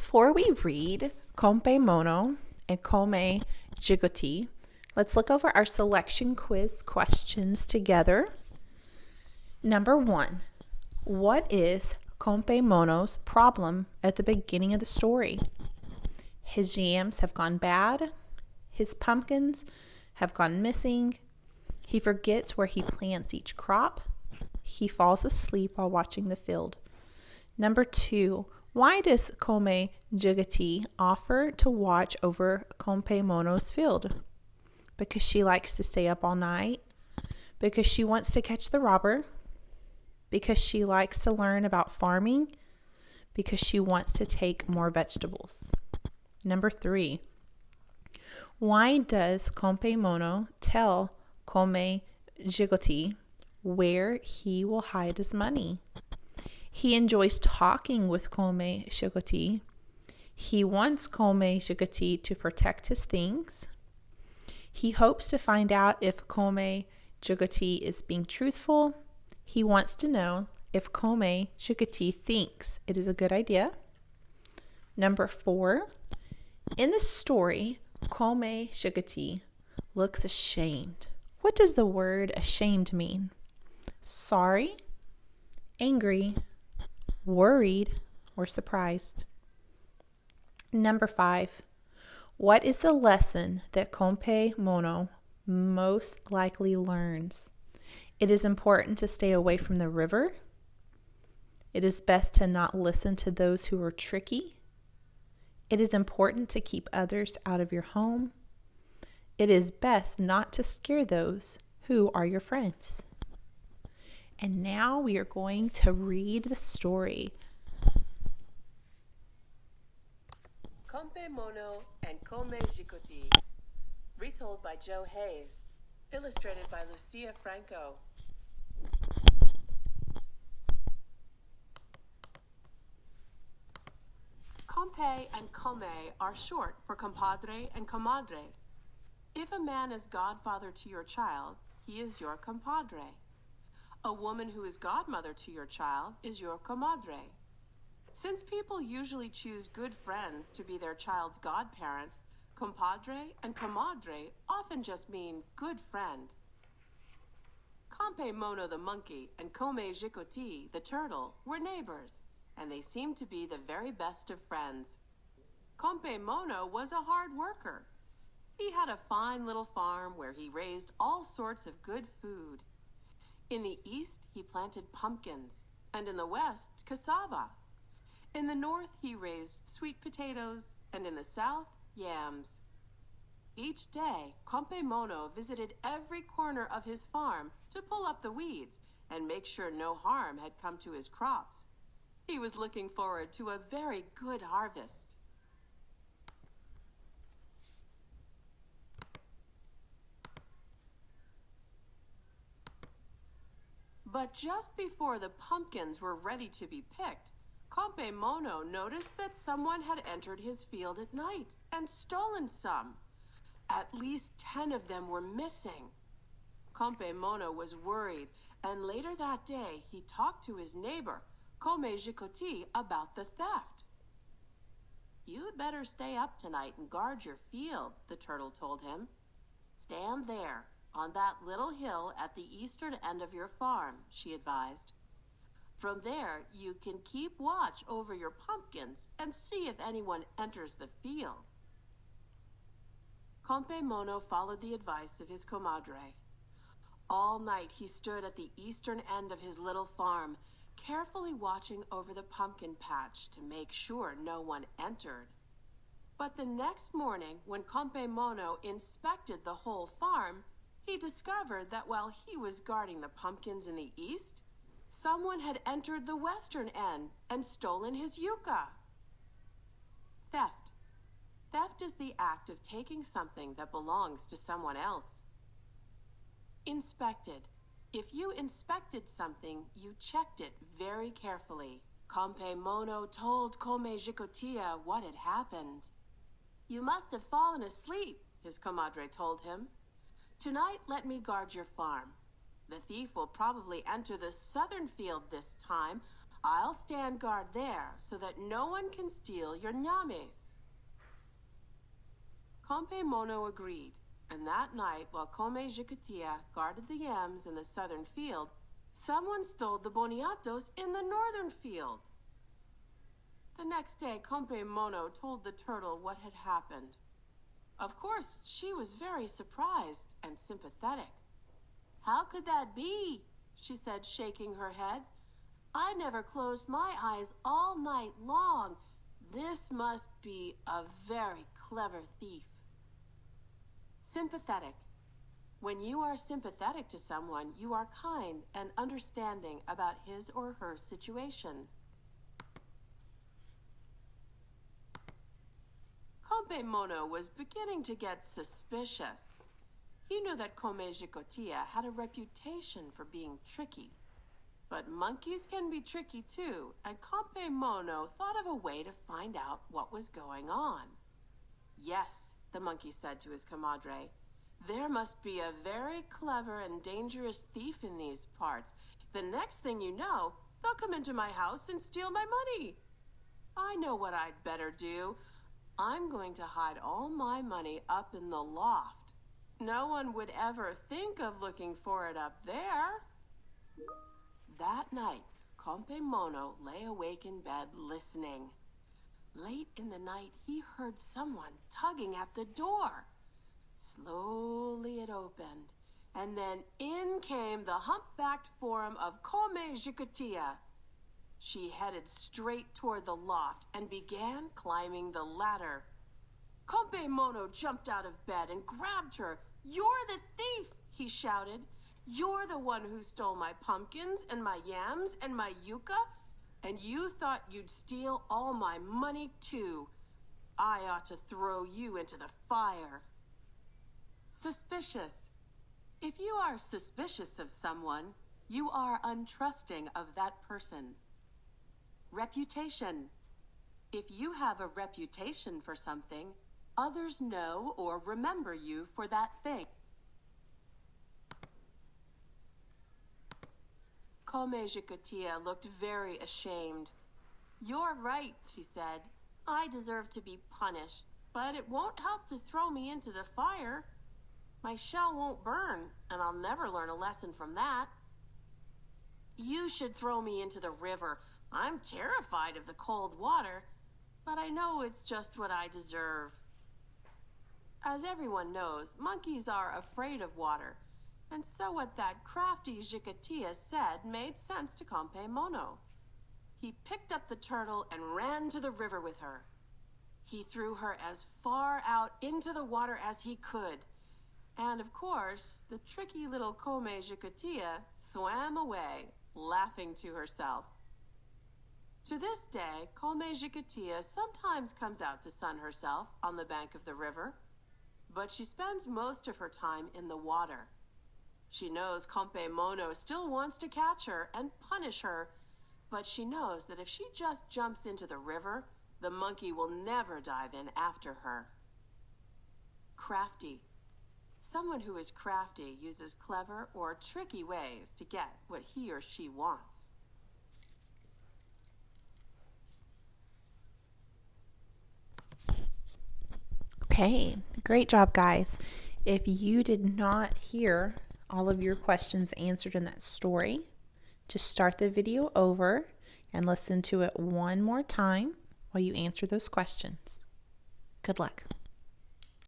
Before we read Compay Mono and Comay Jicotea, let's look over our selection quiz questions together. Number 1, what is Compay Mono's problem at the beginning of the story? His yams have gone bad. His pumpkins have gone missing. He forgets where he plants each crop. He falls asleep while watching the field. Number 2, why does Comay Jicotea offer to watch over Compay Mono's field? Because she likes to stay up all night. Because she wants to catch the robber. Because she likes to learn about farming. Because she wants to take more vegetables. Number 3, why does Compay Mono tell Comay Jicotea where he will hide his money? He enjoys talking with Comay Jicotea. He wants Comay Jicotea to protect his things. He hopes to find out if Comay Jicotea is being truthful. He wants to know if Comay Jicotea thinks it is a good idea. Number 4, in the story, Comay Jicotea looks ashamed. What does the word ashamed mean? Sorry, angry, worried, or surprised. Number 5, what is the lesson that Compay Mono most likely learns? It is important to stay away from the river. It is best to not listen to those who are tricky. It is important to keep others out of your home. It is best not to scare those who are your friends. And now we are going to read the story. Compay Mono and Comay Jicotea, retold by Joe Hayes, illustrated by Lucia Franco. Compay and Comay are short for compadre and comadre. If a man is godfather to your child, he is your compadre. A woman who is godmother to your child is your comadre. Since people usually choose good friends to be their child's godparent, compadre and comadre often just mean good friend. Compay Mono the monkey and Comay Jicotea the turtle were neighbors, and they seemed to be the very best of friends. Compay Mono was a hard worker. He had a fine little farm where he raised all sorts of good food. In the east, he planted pumpkins, and in the west, cassava. In the north, he raised sweet potatoes, and in the south, yams. Each day, Compay Mono visited every corner of his farm to pull up the weeds and make sure no harm had come to his crops. He was looking forward to a very good harvest. But just before the pumpkins were ready to be picked, Compay Mono noticed that someone had entered his field at night and stolen some. At least 10 of them were missing. Compay Mono was worried, and later that day he talked to his neighbor, Comay Jicotea, about the theft. "You'd better stay up tonight and guard your field," the turtle told him. "Stand there, on that little hill at the eastern end of your farm," she advised. "From there, you can keep watch over your pumpkins and see if anyone enters the field." Compay Mono followed the advice of his comadre. All night he stood at the eastern end of his little farm, carefully watching over the pumpkin patch to make sure no one entered. But the next morning, when Compay Mono inspected the whole farm, he discovered that while he was guarding the pumpkins in the east, someone had entered the western end and stolen his yucca. Theft. Theft is the act of taking something that belongs to someone else. Inspected. If you inspected something, you checked it very carefully. Compay Mono told Comay Jicotea what had happened. "You must have fallen asleep," his comadre told him. "Tonight, let me guard your farm. The thief will probably enter the southern field this time. I'll stand guard there so that no one can steal your ñames. Compay Mono agreed, and that night, while Comay Jicotea guarded the yams in the southern field, someone stole the boniatos in the northern field. The next day, Compay Mono told the turtle what had happened. Of course, she was very surprised and sympathetic. "How could that be?" she said, shaking her head. "I never closed my eyes all night long. This must be a very clever thief." Sympathetic. When you are sympathetic to someone, you are kind and understanding about his or her situation. Compay Mono was beginning to get suspicious. He knew that Comay Jicotea had a reputation for being tricky. But monkeys can be tricky too, and Compay Mono thought of a way to find out what was going on. "Yes," the monkey said to his comadre, "there must be a very clever and dangerous thief in these parts. The next thing you know, they'll come into my house and steal my money. I know what I'd better do. I'm going to hide all my money up in the loft. No one would ever think of looking for it up there." That night, Compay Mono lay awake in bed listening. Late in the night, he heard someone tugging at the door. Slowly it opened, and then in came the humpbacked form of Comay Jicotea. She headed straight toward the loft and began climbing the ladder. Compay Mono jumped out of bed and grabbed her. "You're the thief!" he shouted. "You're the one who stole my pumpkins and my yams and my yucca, and you thought you'd steal all my money too. I ought to throw you into the fire." Suspicious. If you are suspicious of someone, you are untrusting of that person. Reputation. If you have a reputation for something, others know or remember you for that thing. Comay Jicotea looked very ashamed. "You're right," she said. "I deserve to be punished, but it won't help to throw me into the fire. My shell won't burn, and I'll never learn a lesson from that. You should throw me into the river. I'm terrified of the cold water, but I know it's just what I deserve." As everyone knows, monkeys are afraid of water, and so what that crafty Jicotea said made sense to Compay Mono. He picked up the turtle and ran to the river with her. He threw her as far out into the water as he could. And of course, the tricky little Comay Jicotea swam away, laughing to herself. To this day, Comay Jicotea sometimes comes out to sun herself on the bank of the river, but she spends most of her time in the water. She knows Compay Mono still wants to catch her and punish her, but she knows that if she just jumps into the river, the monkey will never dive in after her. Crafty. Someone who is crafty uses clever or tricky ways to get what he or she wants. Okay, great job, guys. If you did not hear all of your questions answered in that story, just start the video over and listen to it one more time while you answer those questions. Good luck.